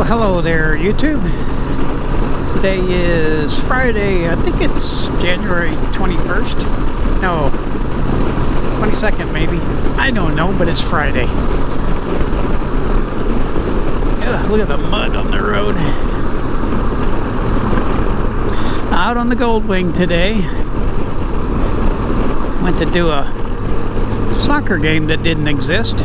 Hello there, YouTube. Today is Friday. I think it's January 21st. No, 22nd maybe. I don't know, but it's Friday. Ugh, look at the mud on the road. Out on the Goldwing today. Went to do a soccer game that didn't exist.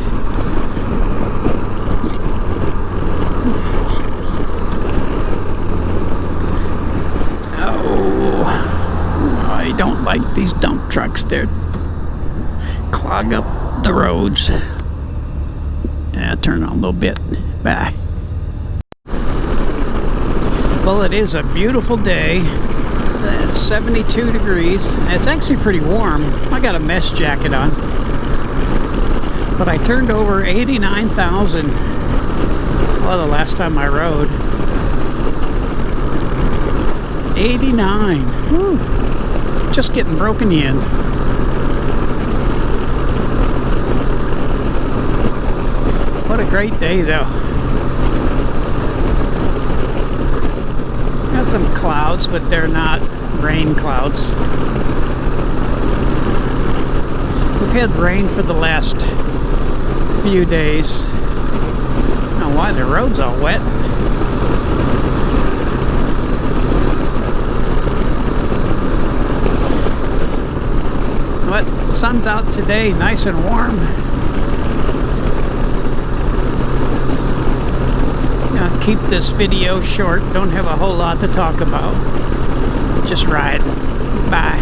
I don't like these dump trucks. They clog up the roads. Yeah, turn on a little bit. Bye. Well, it is a beautiful day. It's 72 degrees. It's actually pretty warm. I got a mesh jacket on. But I turned over 89,000. Well, the last time I rode. 89. Whew. Just getting broken in. What a great day, though. Got some clouds, but they're not rain clouds. We've had rain for the last few days. I don't know why the road's all wet. But sun's out today, nice and warm. Gonna keep this video short. Don't have a whole lot to talk about. Just ride. Bye.